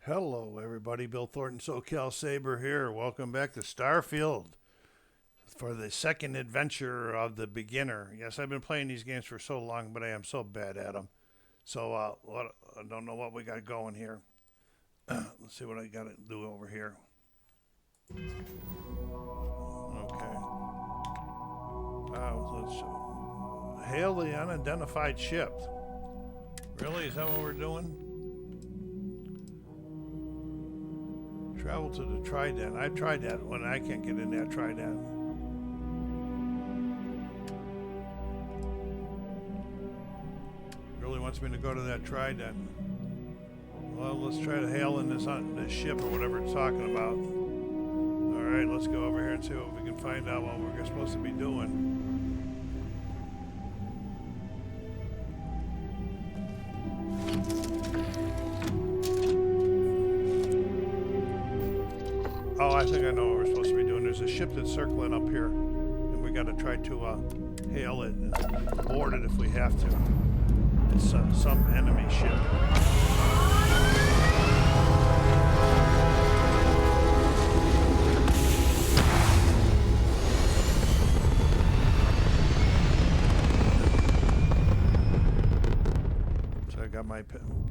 Hello, everybody. Bill Thornton, SoCalsabre here. Welcome back to Starfield for the second adventure of the beginner. Yes, I've been playing these games for so long, but I am so bad at them. So I don't know what we got going here. Let's see what I got to do over here. Okay. Let's hail the unidentified ship. Really? Is that what we're doing? Travel to the Trident. I've tried that one. I can't get in that Trident. Really wants me to go to that Trident. Well, let's try to hail in this ship or whatever it's talking about. All right, let's go over here and see what we can find out what we're supposed to be doing. Oh, I think I know what we're supposed to be doing. There's a ship that's circling up here, and we got to try to hail it and board it if we have to. It's some enemy ship. So I got my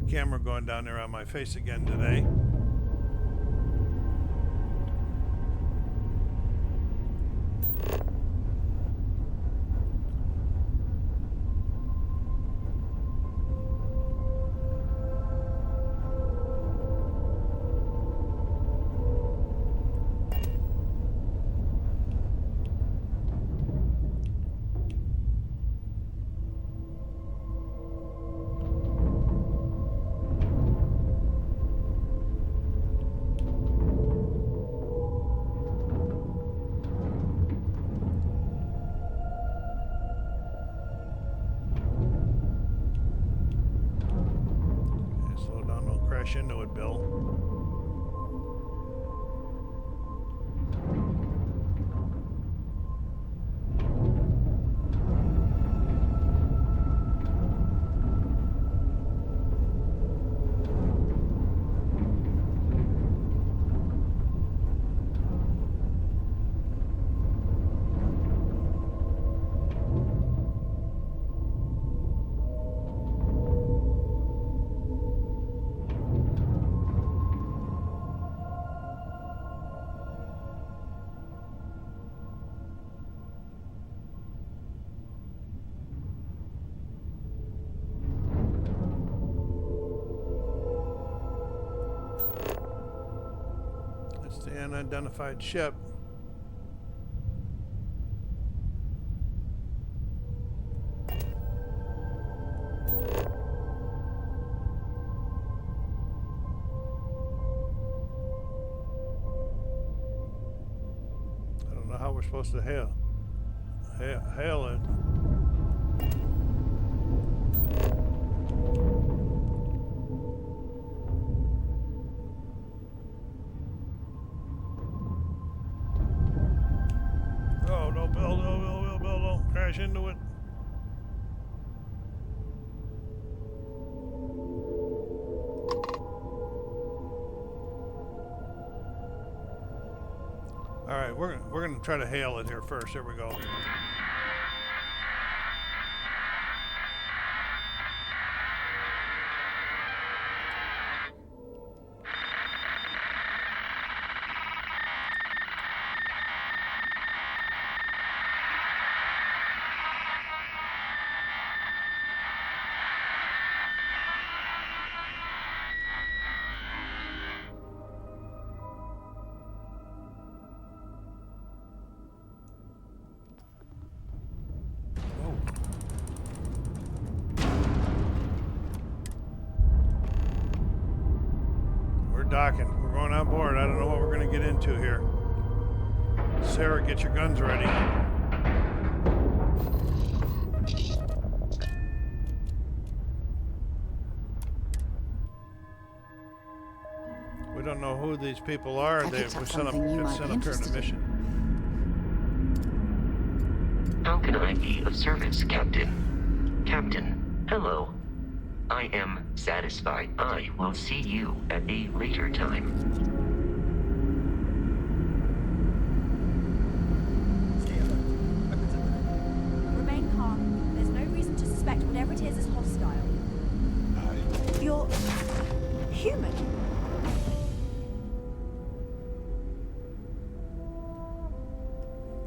camera going down there on my face again today. Into it, Bill. The unidentified ship. I don't know how we're supposed to hail it. Bill, don't crash into it. All right, we're gonna try to hail it here first. Here we go. Docking. We're going on board. I don't know what we're going to get into here. Sarah, get your guns ready. We don't know who these people are. They were sent up here on a mission. How can I be of service, Captain? Captain, hello. I am satisfied. I will see you at a later time. Remain calm. There's no reason to suspect whatever it is hostile. You're human.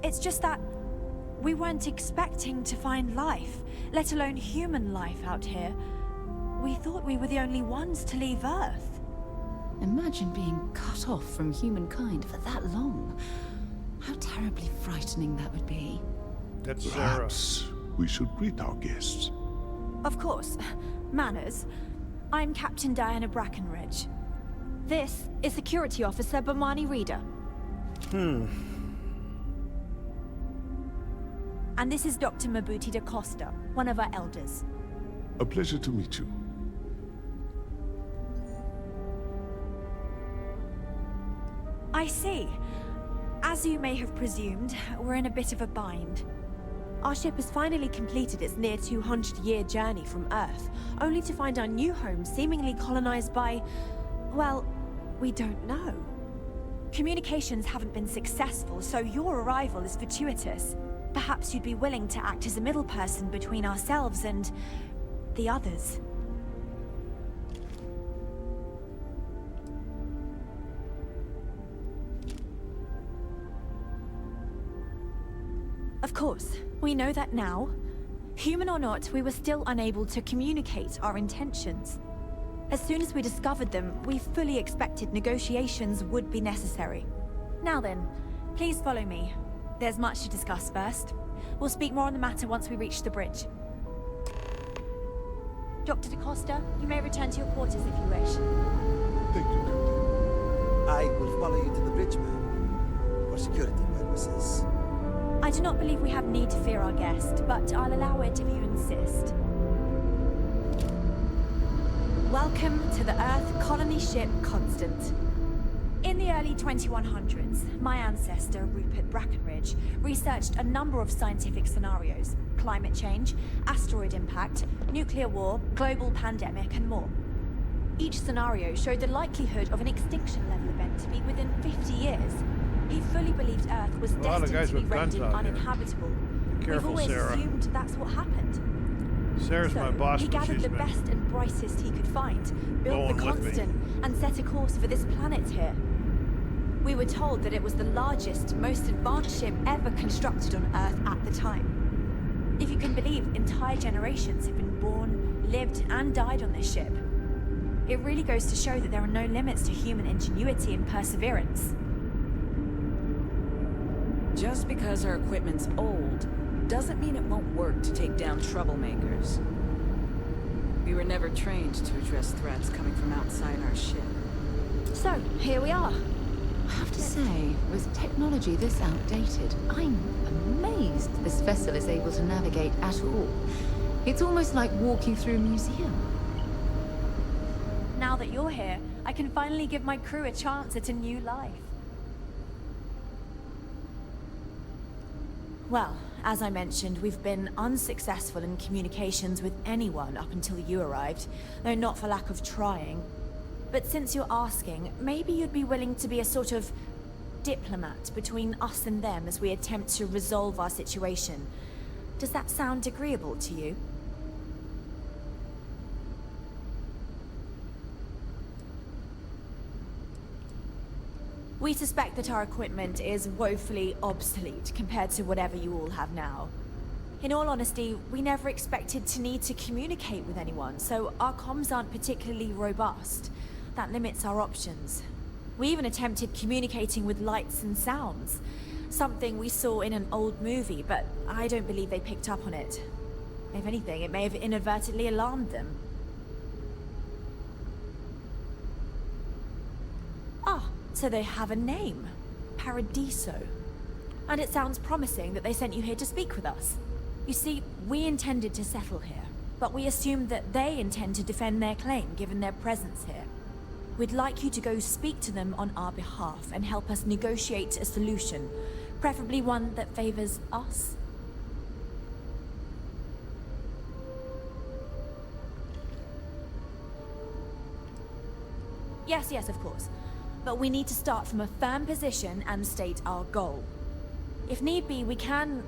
It's just that we weren't expecting to find life, let alone human life out here. We thought we were the only ones to leave Earth. Imagine being cut off from humankind for that long. How terribly frightening that would be. That's Sarah. Perhaps we should greet our guests. Of course. Manners. I'm Captain Diana Brackenridge. This is Security Officer Bomani Reader. And this is Dr. Mabuti da Costa, one of our elders. A pleasure to meet you. I see. As you may have presumed, we're in a bit of a bind. Our ship has finally completed its near 200-year journey from Earth, only to find our new home seemingly colonized by... well, we don't know. Communications haven't been successful, so your arrival is fortuitous. Perhaps you'd be willing to act as a middle person between ourselves and... the others. Of course, we know that now. Human or not, we were still unable to communicate our intentions. As soon as we discovered them, we fully expected negotiations would be necessary. Now then, please follow me. There's much to discuss first. We'll speak more on the matter once we reach the bridge. Dr. da Costa, you may return to your quarters if you wish. Thank you, Captain. I will follow you to the bridge, ma'am. For security purposes. I do not believe we have need to fear our guest, but I'll allow it if you insist. Welcome to the Earth colony ship Constant. In the early 2100s, my ancestor, Rupert Brackenridge, researched a number of scientific scenarios: climate change, asteroid impact, nuclear war, global pandemic, and more. Each scenario showed the likelihood of an extinction-level event to be within 50 years. He fully believed Earth was A lot of destined guys to be with guns rendered out here. uninhabitable. Be careful, We've always Sarah. assumed that's what happened. Sarah's So, my boss, he but gathered she's the been best and brightest he could find, built going the with me. Constant, and set a course for this planet here. We were told that it was the largest, most advanced ship ever constructed on Earth at the time. If you can believe, entire generations have been born, lived, and died on this ship. It really goes to show that there are no limits to human ingenuity and perseverance. Just because our equipment's old, doesn't mean it won't work to take down troublemakers. We were never trained to address threats coming from outside our ship. So, here we are. I have to say, with technology this outdated, I'm amazed this vessel is able to navigate at all. It's almost like walking through a museum. Now that you're here, I can finally give my crew a chance at a new life. Well, as I mentioned, we've been unsuccessful in communications with anyone up until you arrived, though not for lack of trying. But since you're asking, maybe you'd be willing to be a sort of diplomat between us and them as we attempt to resolve our situation. Does that sound agreeable to you? We suspect that our equipment is woefully obsolete compared to whatever you all have now. In all honesty, we never expected to need to communicate with anyone, so our comms aren't particularly robust. That limits our options. We even attempted communicating with lights and sounds, something we saw in an old movie, but I don't believe they picked up on it. If anything, it may have inadvertently alarmed them. Ah, so they have a name. Paradiso. And it sounds promising that they sent you here to speak with us. You see, we intended to settle here, but we assumed that they intend to defend their claim given their presence here. We'd like you to go speak to them on our behalf and help us negotiate a solution, preferably one that favors us. Yes, yes, of course. But we need to start from a firm position and state our goal. If need be, we can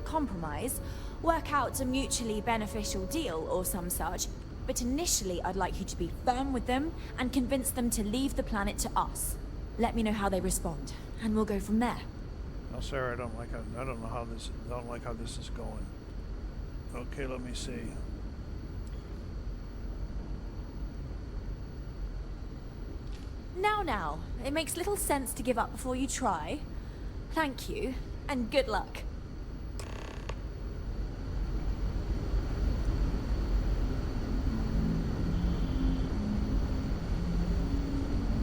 compromise, work out a mutually beneficial deal or some such, but initially I'd like you to be firm with them and convince them to leave the planet to us. Let me know how they respond, and we'll go from there. No, Sarah, I don't like how this is going. Okay, let me see. Now, it makes little sense to give up before you try. Thank you, and good luck.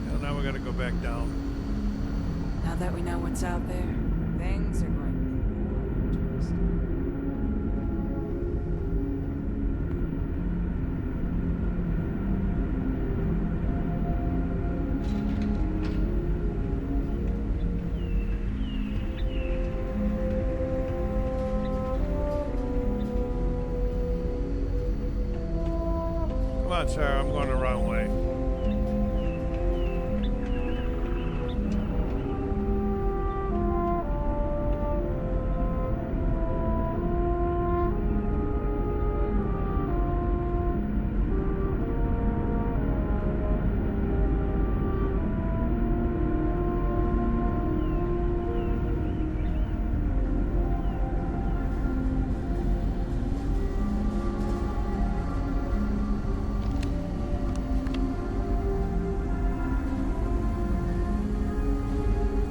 Yeah, now we gotta go back down. Now that we know what's out there, things are going to be more interesting. Come on, Sarah, I'm going the wrong way.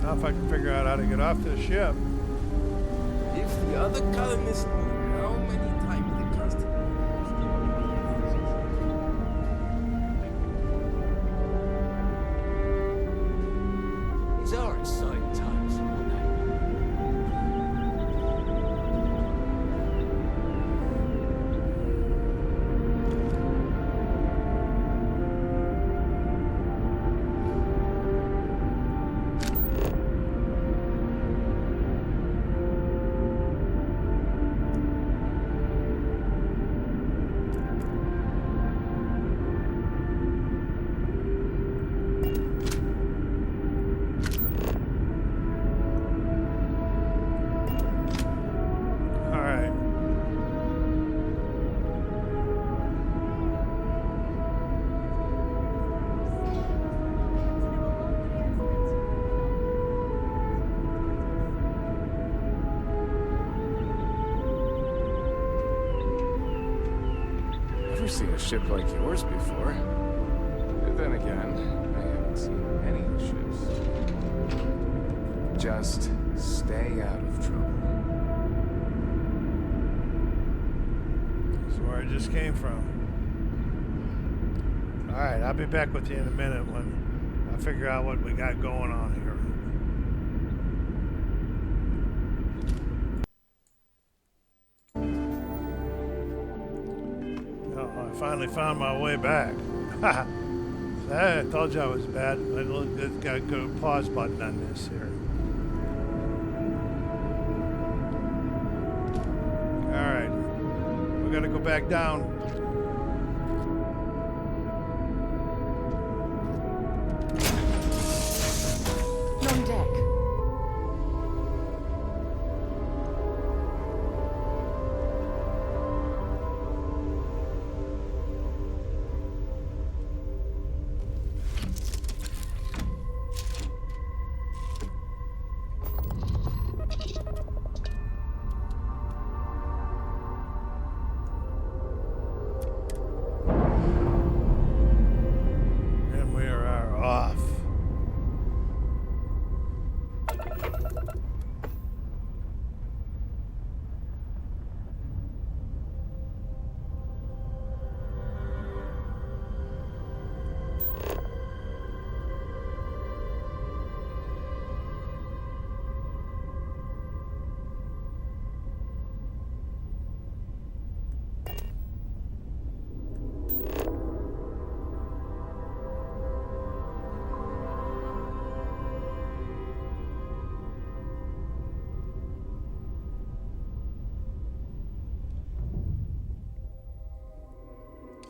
Now if I can figure out how to get off this ship. If the other colonists knew how many times the constant these are exciting times. All right. Never seen a ship like yours before. But then again, I haven't seen many ships. Just stay out of trouble. That's where I just came from. All right, I'll be back with you in a minute when I figure out what we got going on here. Oh, I finally found my way back. I told you I was bad. I got a good pause button on this here. All right, we got to go back down. On deck. And we are off.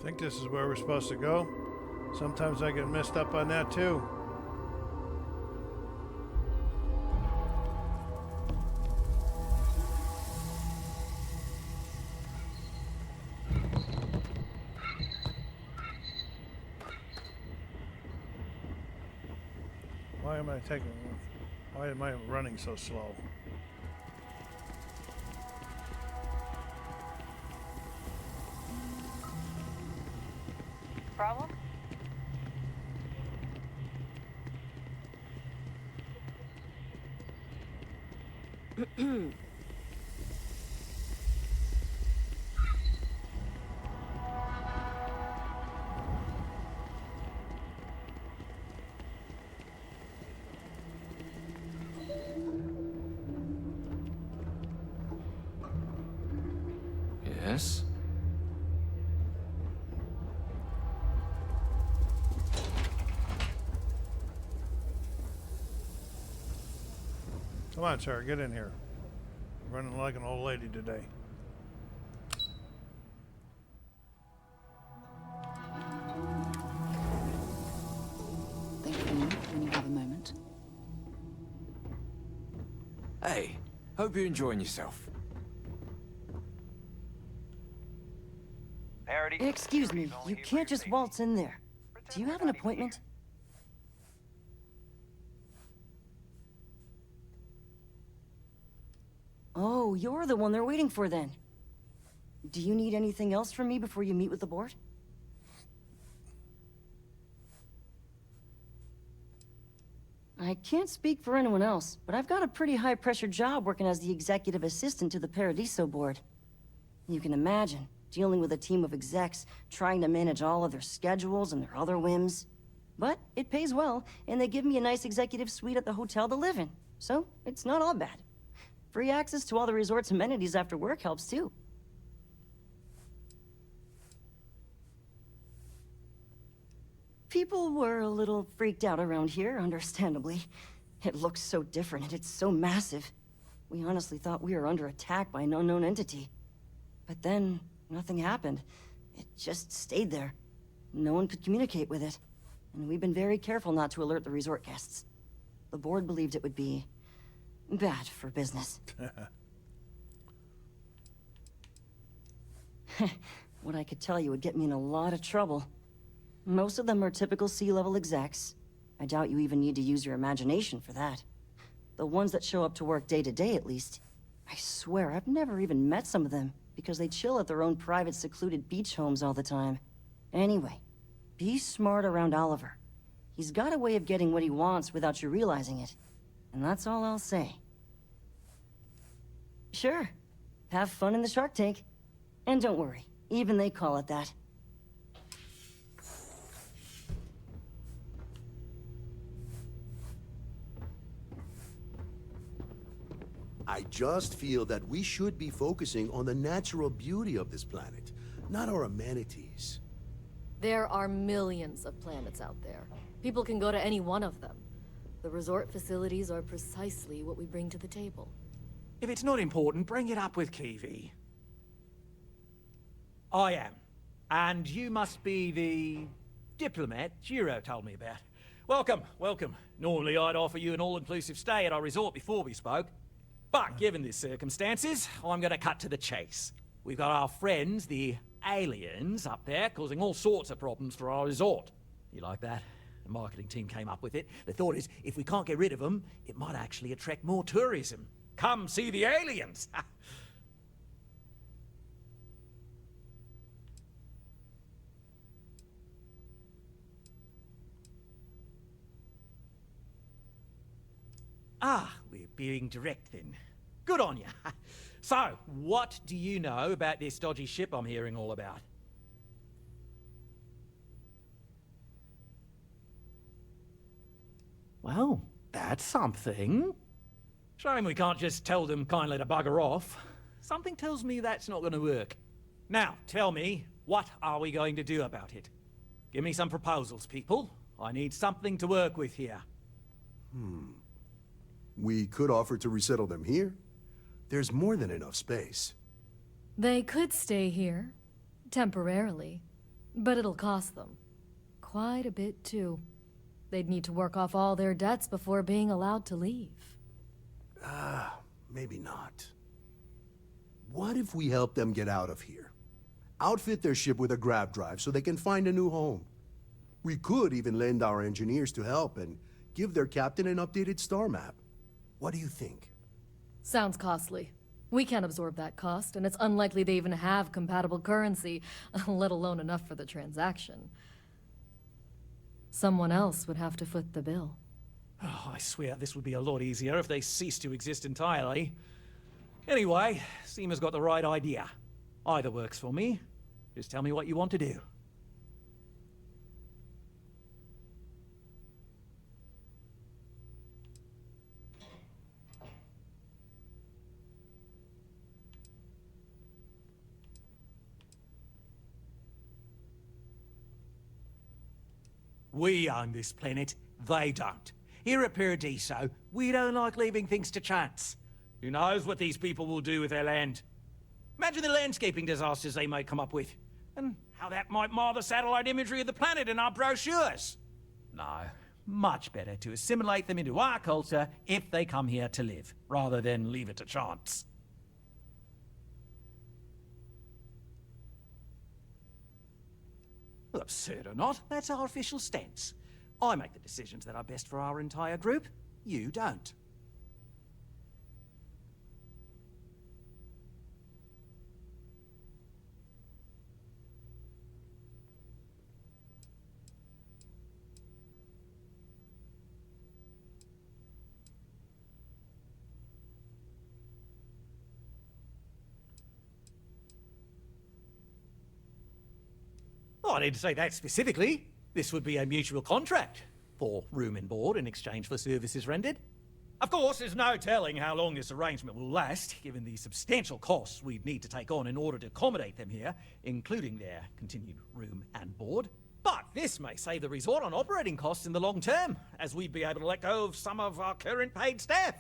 Think this is where we're supposed to go? Sometimes I get messed up on that too. Why am I running so slow? Problem? Yes? Come on, sir, get in here. You're running like an old lady today. Think of me when you have a moment. Hey, hope you're enjoying yourself. Excuse me, you can't just waltz in there. Do you have an appointment? Oh, you're the one they're waiting for then. Do you need anything else from me before you meet with the board? I can't speak for anyone else, but I've got a pretty high-pressure job working as the executive assistant to the Paradiso board. You can imagine, dealing with a team of execs, trying to manage all of their schedules and their other whims. But it pays well, and they give me a nice executive suite at the hotel to live in, so it's not all bad. Free access to all the resort's amenities after work helps too. People were a little freaked out around here, understandably. It looks so different and it's so massive. We honestly thought we were under attack by an unknown entity. But then, nothing happened. It just stayed there. No one could communicate with it. And we've been very careful not to alert the resort guests. The board believed it would be bad for business. What I could tell you would get me in a lot of trouble. Most of them are typical C-level execs. I doubt you even need to use your imagination for that. The ones that show up to work day to day, at least. I swear, I've never even met some of them, because they chill at their own private, secluded beach homes all the time. Anyway, be smart around Oliver. He's got a way of getting what he wants without you realizing it. And that's all I'll say. Sure. Have fun in the shark tank. And don't worry, even they call it that. I just feel that we should be focusing on the natural beauty of this planet, not our amenities. There are millions of planets out there. People can go to any one of them. The resort facilities are precisely what we bring to the table. If it's not important, bring it up with Kiwi. I am. And you must be the diplomat Jiro told me about. Welcome, welcome. Normally I'd offer you an all-inclusive stay at our resort before we spoke. But given the circumstances, I'm gonna cut to the chase. We've got our friends, the aliens, up there, causing all sorts of problems for our resort. You like that? The marketing team came up with it. The thought is, if we can't get rid of them, it might actually attract more tourism. Come see the aliens! Ah, we're being direct then. Good on you. So, what do you know about this dodgy ship I'm hearing all about? Well, that's something. Shame we can't just tell them kindly to bugger off. Something tells me that's not going to work. Now, tell me, what are we going to do about it? Give me some proposals, people. I need something to work with here. We could offer to resettle them here. There's more than enough space. They could stay here, temporarily, but it'll cost them quite a bit, too. They'd need to work off all their debts before being allowed to leave. Maybe not. What if we help them get out of here? Outfit their ship with a grav drive so they can find a new home. We could even lend our engineers to help and give their captain an updated star map. What do you think? Sounds costly. We can't absorb that cost, and it's unlikely they even have compatible currency, let alone enough for the transaction. Someone else would have to foot the bill. Oh, I swear this would be a lot easier if they ceased to exist entirely. Anyway, Seema's got the right idea. Either works for me. Just tell me what you want to do. We own this planet, they don't. Here at Paradiso, we don't like leaving things to chance. Who knows what these people will do with their land? Imagine the landscaping disasters they might come up with, and how that might mar the satellite imagery of the planet in our brochures. No, much better to assimilate them into our culture if they come here to live, rather than leave it to chance. Well, absurd or not, that's our official stance. I make the decisions that are best for our entire group. You don't. Oh, I didn't say that specifically. This would be a mutual contract for room and board in exchange for services rendered. Of course, there's no telling how long this arrangement will last, given the substantial costs we'd need to take on in order to accommodate them here, including their continued room and board. But this may save the resort on operating costs in the long term, as we'd be able to let go of some of our current paid staff.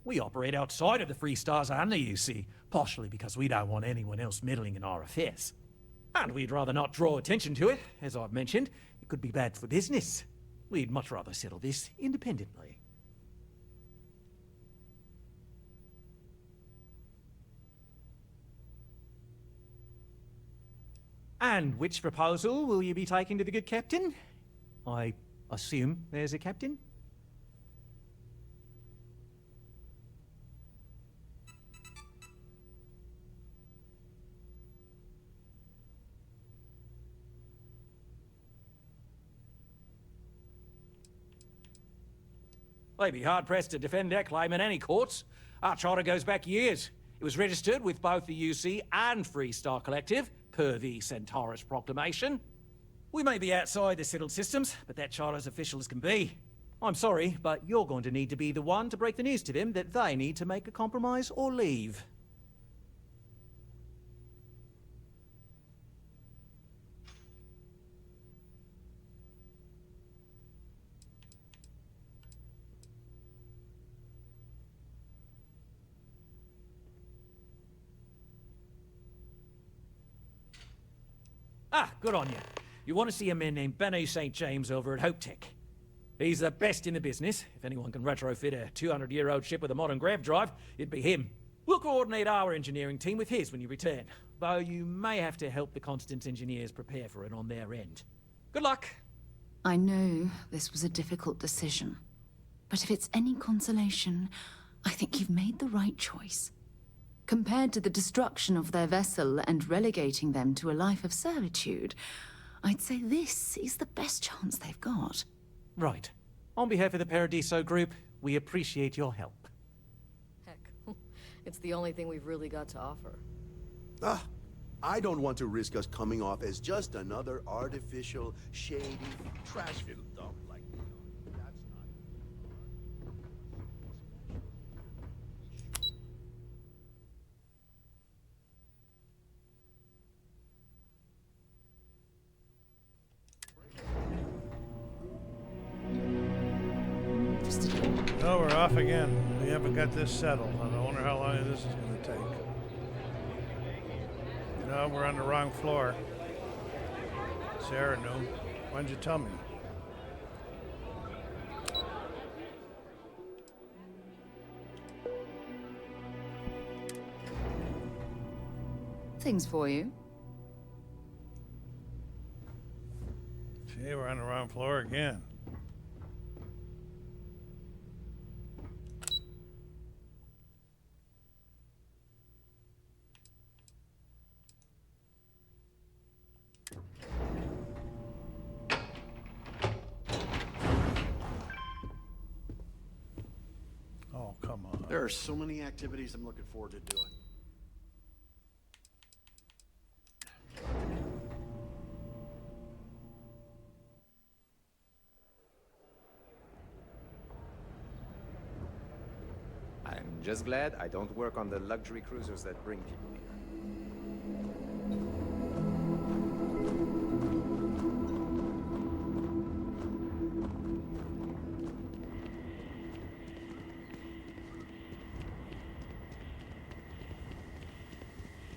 We operate outside of the Free Stars only, you see, partially because we don't want anyone else meddling in our affairs. And we'd rather not draw attention to it, as I've mentioned. It could be bad for business. We'd much rather settle this independently. And which proposal will you be taking to the good captain? I assume there's a captain? They'd be hard-pressed to defend their claim in any courts. Our charter goes back years. It was registered with both the UC and Free Star Collective, per the Centaurus Proclamation. We may be outside the settled systems, but that charter's official as can be. I'm sorry, but you're going to need to be the one to break the news to them that they need to make a compromise or leave. Ah, good on you. You want to see a man named Benny St. James over at Hope Tech. He's the best in the business. If anyone can retrofit a 200-year-old ship with a modern grav drive, it'd be him. We'll coordinate our engineering team with his when you return, though you may have to help the Constance engineers prepare for it on their end. Good luck. I know this was a difficult decision, but if it's any consolation, I think you've made the right choice. Compared to the destruction of their vessel and relegating them to a life of servitude, I'd say this is the best chance they've got. Right. On behalf of the Paradiso Group, we appreciate your help. Heck, it's the only thing we've really got to offer. I don't want to risk us coming off as just another artificial, shady, trash-filled dump like we are. That's not... Oh, we're off again. We haven't got this settled. I wonder how long this is going to take. Oh, we're on the wrong floor. Sarah knew. Why'd you tell me? Things for you. Gee, we're on the wrong floor again. Oh, come on. There are so many activities I'm looking forward to doing. I'm just glad I don't work on the luxury cruisers that bring people here.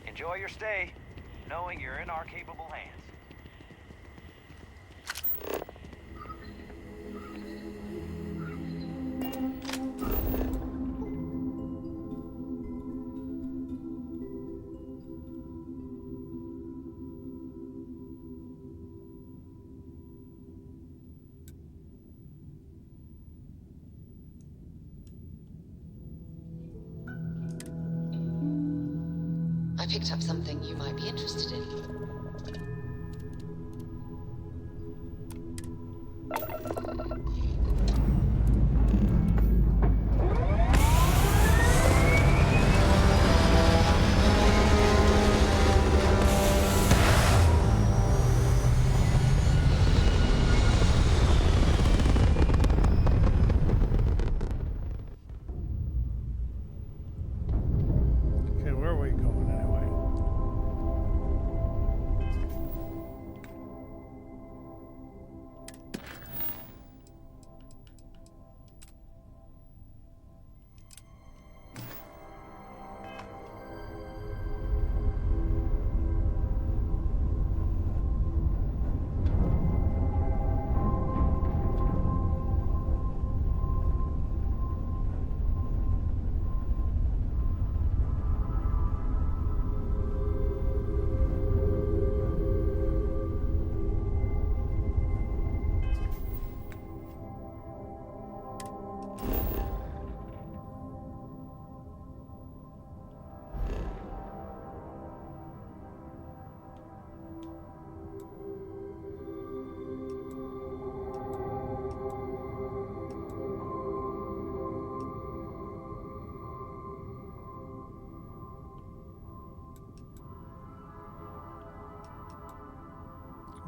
Enjoy your stay, knowing you're in our capable hands. I picked up something you might be interested in. Okay, where are we going anyway?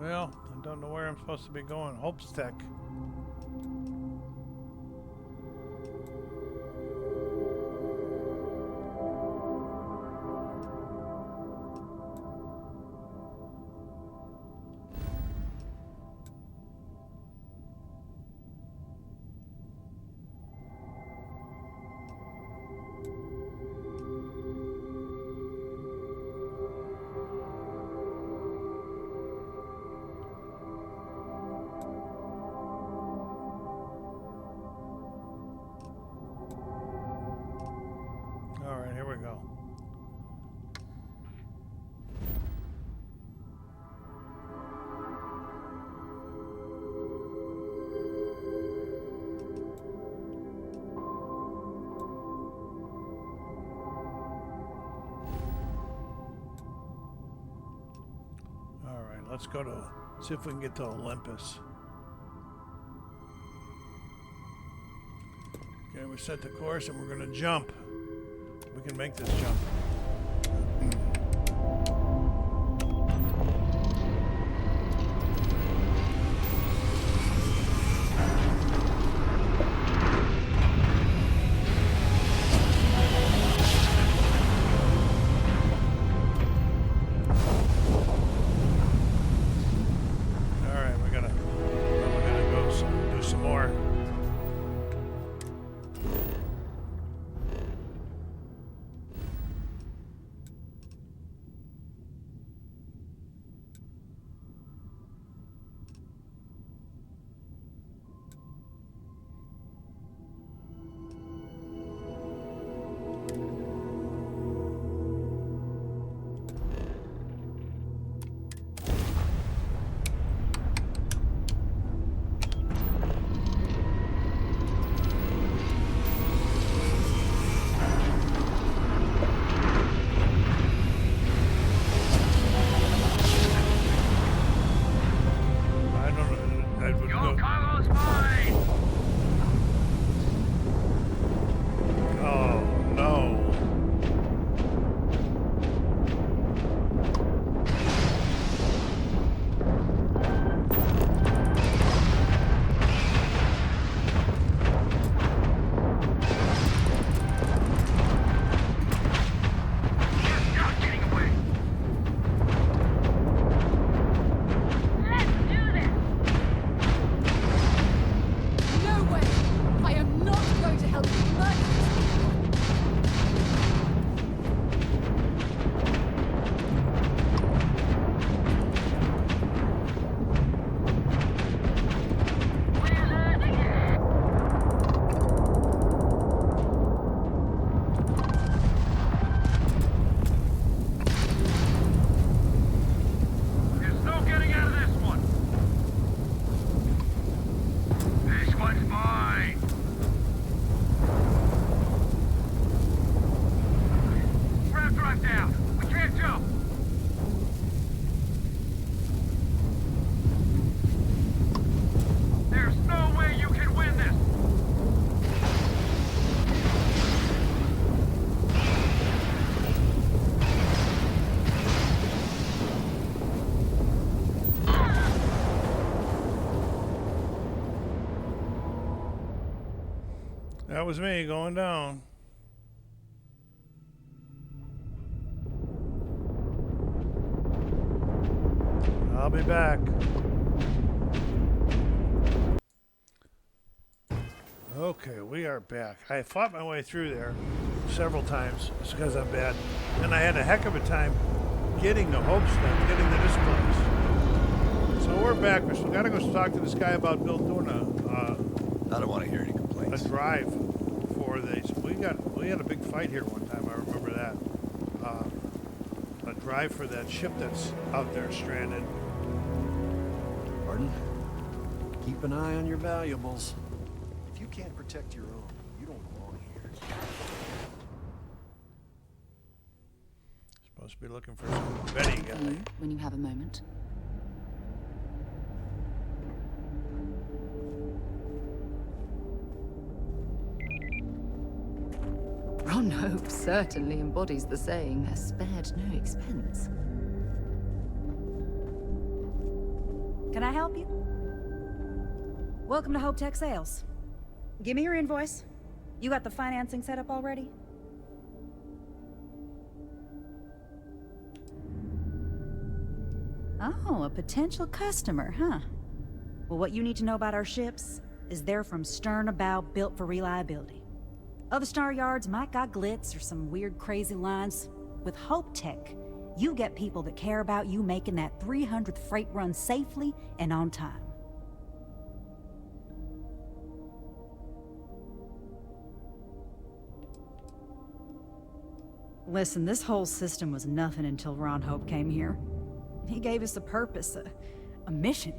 Well, I don't know where I'm supposed to be going. Hope's Tech. All right, here we go. All right, let's go to see if we can get to Olympus. Okay, we set the course and we're going to jump. We can make this jump. All right, we're gonna go do some more. That was me going down. I'll be back. Okay, we are back. I fought my way through there several times. It's because I'm bad. And I had a heck of a time getting the hope stuff, getting the displays. So we're back. We got to go talk to this guy about doing I don't want to hear any complaints. a drive for these. We had a big fight here one time. I remember that. A drive for that ship that's out there stranded. Pardon? Keep an eye on your valuables. If you can't protect your own, you don't belong here. Supposed to be looking for some Betty guy. When you have a moment. Ron Hope certainly embodies the saying, spared no expense. Can I help you? Welcome to Hope Tech Sales. Give me your invoice. You got the financing set up already? Oh, a potential customer, huh? Well, what you need to know about our ships is they're from stern to bow, built for reliability. Other star yards might got glitz or some weird crazy lines. With Hope Tech, you get people that care about you making that 300th freight run safely and on time. Listen, this whole system was nothing until Ron Hope came here. He gave us a purpose, a mission.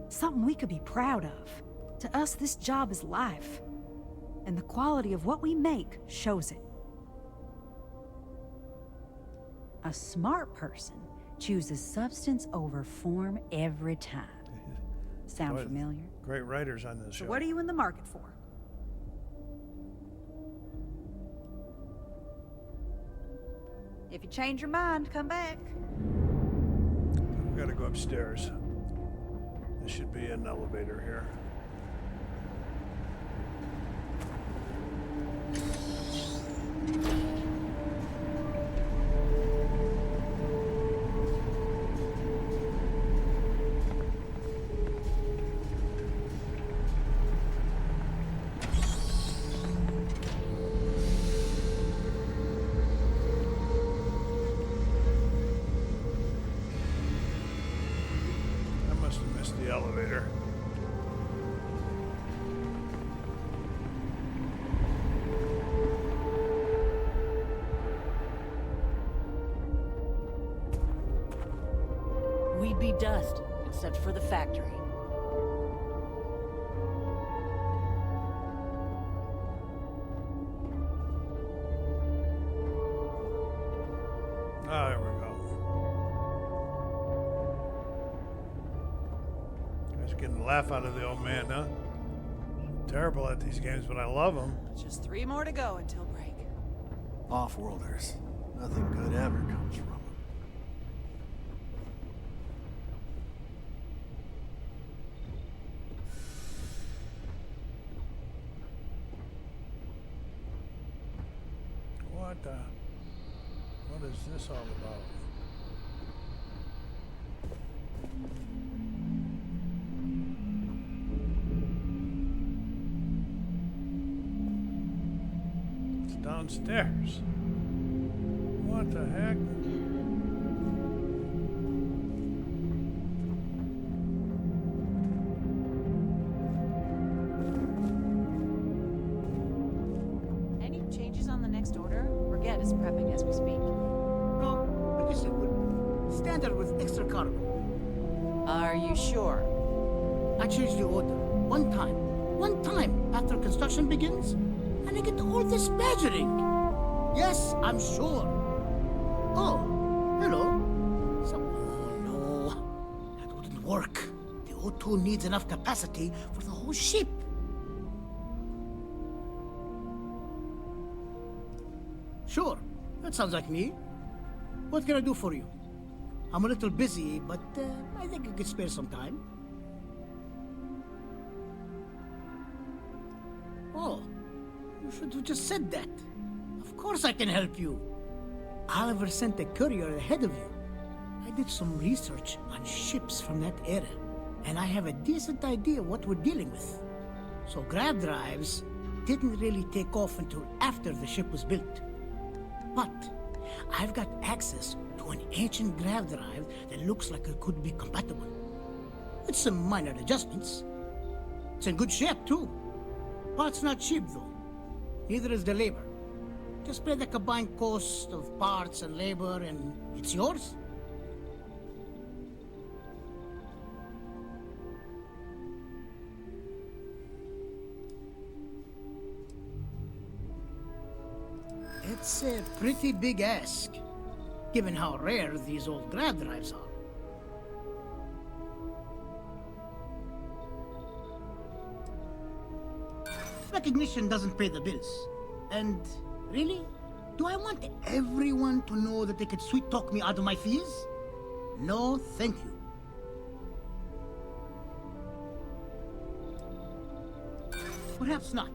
Something we could be proud of. To us, this job is life. And the quality of what we make shows it. A smart person chooses substance over form every time. Sound familiar? Great writers on this show. So what are you in the market for? If you change your mind, come back. We gotta go upstairs. There should be an elevator here. The elevator. We'd be dust, except for the factory. Ah, there we go. Getting a laugh out of the old man, huh? Terrible at these games, but I love them. Just 3 more to go until break. Off-worlders. Nothing good ever comes from them. What is this all about? Downstairs. What the heck? Any changes on the next order? Forget is prepping as we speak. No, like you said, standard with extra cargo. Are you sure? I changed the order. One time after construction begins, and I get all this badgering. Yes, I'm sure. Oh, hello. Oh, no. That wouldn't work. The O2 needs enough capacity for the whole ship. Sure, that sounds like me. What can I do for you? I'm a little busy, but I think I could spare some time. Oh, You should have just said that. Of course I can help you. Oliver sent a courier ahead of you. I did some research on ships from that era, and I have a decent idea what we're dealing with. So grav drives didn't really take off until after the ship was built. But I've got access to an ancient grav drive that looks like it could be compatible. With some minor adjustments. It's in good shape, too. Parts not cheap, though. Neither is the labor. Just pay the combined cost of parts and labor, and it's yours. It's a pretty big ask, given how rare these old grav drives are. Recognition doesn't pay the bills. And really? Do I want everyone to know that they could sweet-talk me out of my fees? No, thank you. Perhaps not.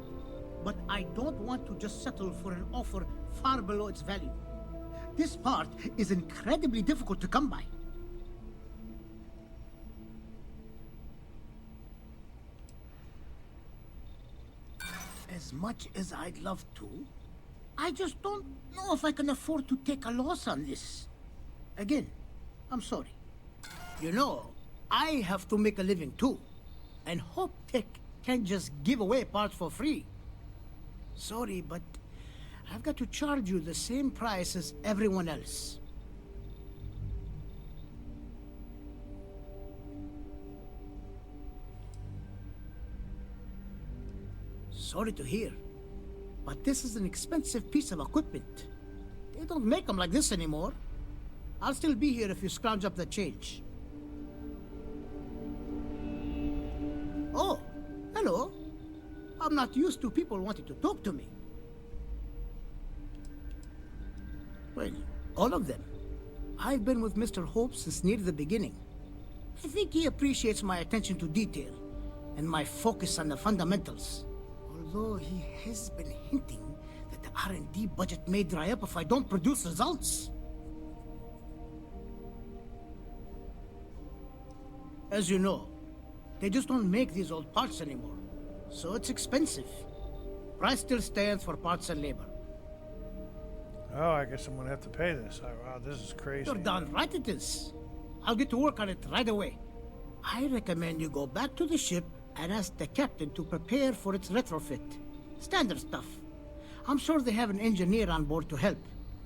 But I don't want to just settle for an offer far below its value. This part is incredibly difficult to come by. As much as I'd love to, I just don't know if I can afford to take a loss on this. Again, I'm sorry. You know, I have to make a living too. And Hope Tech can't just give away parts for free. Sorry, but I've got to charge you the same price as everyone else. Sorry to hear, but this is an expensive piece of equipment. They don't make them like this anymore. I'll still be here if you scrounge up the change. Oh, hello. I'm not used to people wanting to talk to me. Well, all of them. I've been with Mr. Hope since near the beginning. I think he appreciates my attention to detail and my focus on the fundamentals. Although he has been hinting that the R&D budget may dry up if I don't produce results. As you know, they just don't make these old parts anymore. So it's expensive. Price still stands for parts and labor. Oh, I guess I'm gonna have to pay this. Oh, wow, this is crazy. You're darn right it is. I'll get to work on it right away. I recommend you go back to the ship and ask the captain to prepare for its retrofit. Standard stuff. I'm sure they have an engineer on board to help.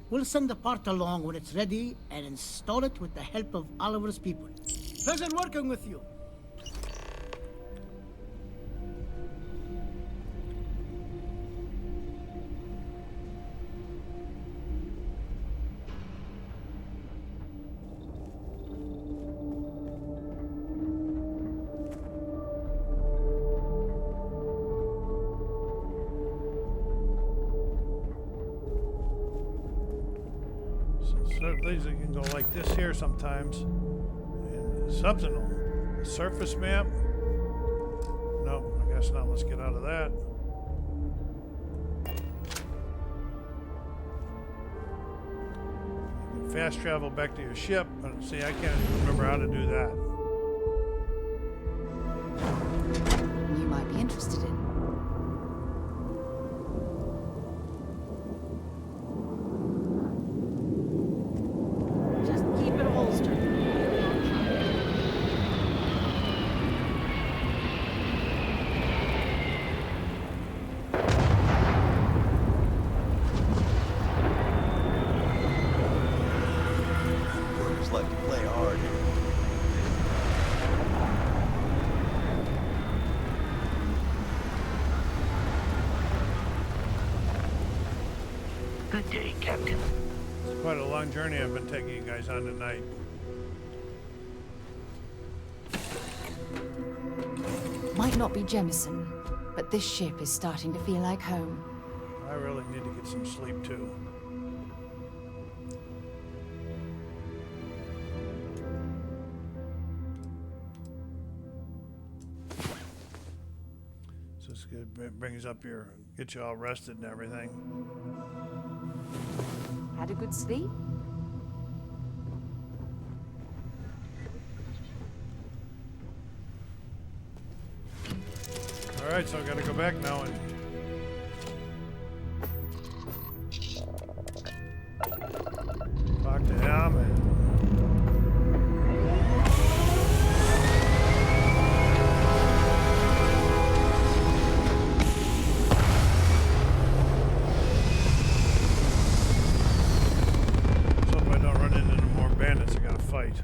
We'll send the part along when it's ready and install it with the help of Oliver's people. Pleasure working with you. So these can go like this here sometimes. And something on the surface map. No, I guess not. Let's get out of that. You can fast travel back to your ship, but see, I can't remember how to do that. You might be interested in. Keep it holstered. Workers like to play hard here. Good day, Captain. It's quite a long journey I've been taking you guys on tonight. Might not be Jemison, but this ship is starting to feel like home. I really need to get some sleep too. So It brings up your, get you all rested and everything. Had a good sleep? All right, so I gotta go back now and talk to him and so if I don't run into more bandits, I gotta fight.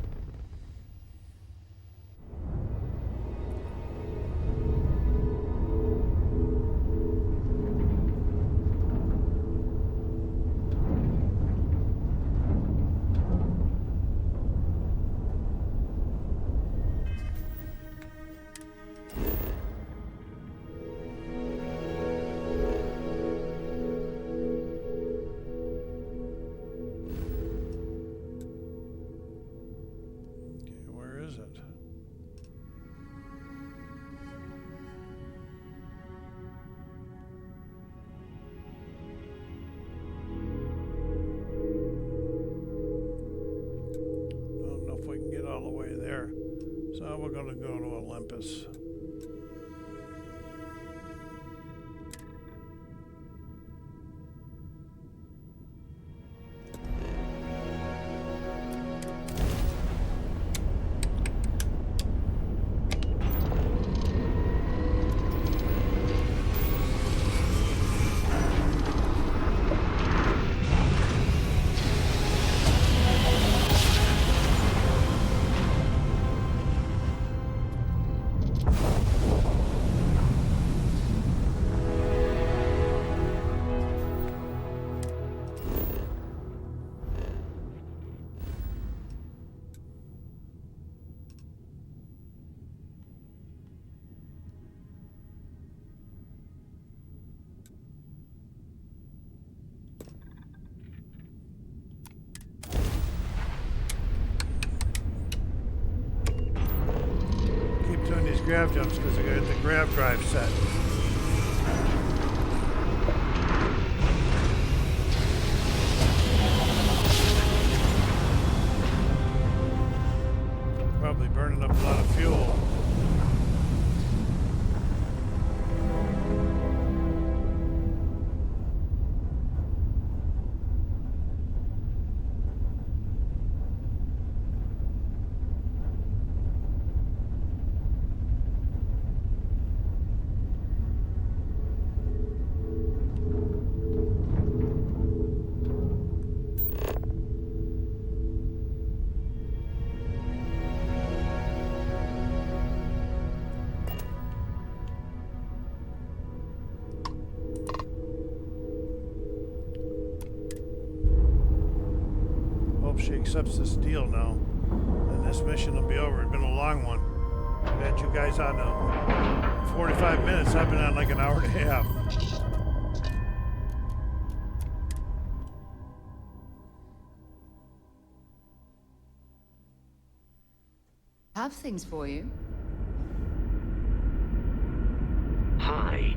So we're going to go to Olympus. Grav jumps because I got the grav drive set. Probably burning up a lot of fuel. She accepts this deal now, and this mission will be over. It's been a long one. I've had you guys on 45 minutes. I've been on like an hour and a half. Have things for you. Hi.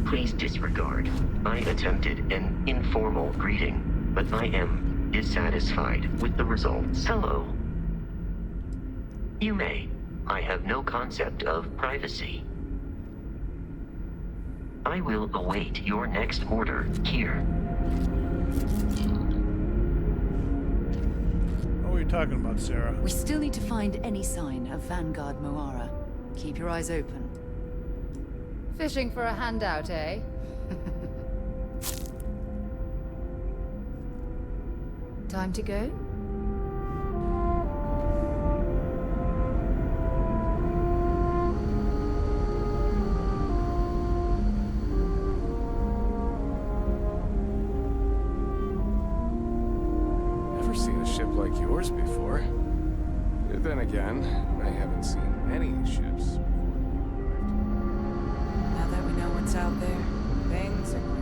Please disregard. I attempted an informal greeting, but I am dissatisfied with the results. Hello. You may. I have no concept of privacy. I will await your next order here. What were you talking about, Sarah? We still need to find any sign of Vanguard Moara. Keep your eyes open. Fishing for a handout, eh? Time to go? Never seen a ship like yours before. Then again, I haven't seen any ships before you arrived. Now that we know what's out there, things are going.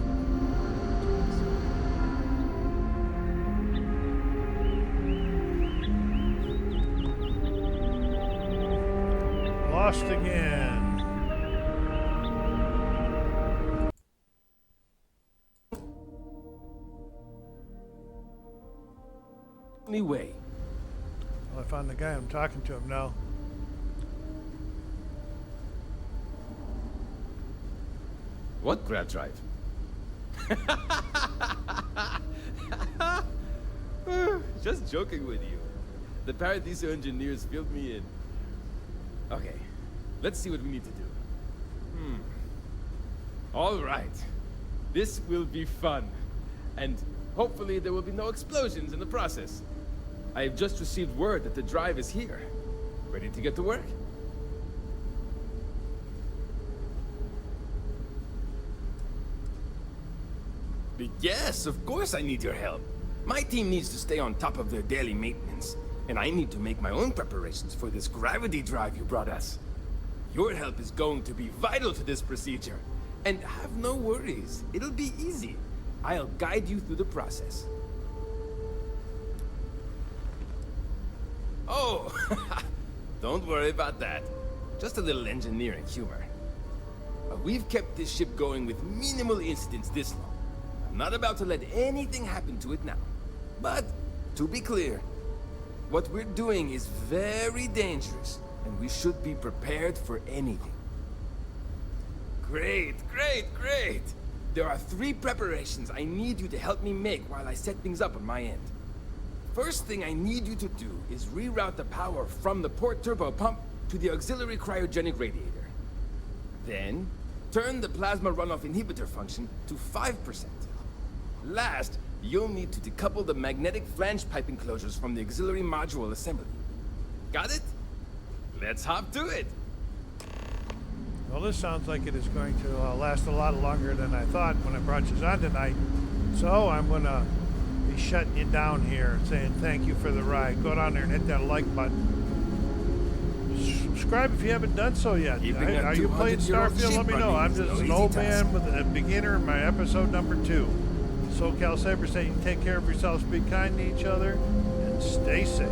Lost again. only way. Well, I found the guy. I'm talking to him now. What grab drive? Just joking with you. The Paradiso engineers filled me in. Okay, let's see what we need to do. All right. This will be fun. And hopefully there will be no explosions in the process. I have just received word that the drive is here. Ready to get to work? But yes, of course I need your help. My team needs to stay on top of their daily maintenance, and I need to make my own preparations for this gravity drive you brought us. Your help is going to be vital to this procedure. And have no worries, it'll be easy. I'll guide you through the process. Oh, don't worry about that. Just a little engineering humor. We've kept this ship going with minimal incidents this long. I'm not about to let anything happen to it now. But, to be clear, what we're doing is very dangerous, and we should be prepared for anything. Great, great, great! There are 3 preparations I need you to help me make while I set things up on my end. First thing I need you to do is reroute the power from the port turbo pump to the auxiliary cryogenic radiator. Then, turn the plasma runoff inhibitor function to 5%. Last, you'll need to decouple the magnetic flange pipe enclosures from the auxiliary module assembly. Got it? Let's hop to it! Well, this sounds like it is going to last a lot longer than I thought when I brought you on tonight. So I'm going to be shutting you down here, saying thank you for the ride. Go down there and hit that like button. Subscribe if you haven't done so yet. Are you playing Starfield? Let me know. I'm just an old man with a beginner in my episode number 2. SoCalSabre saying take care of yourselves, be kind to each other, and stay safe.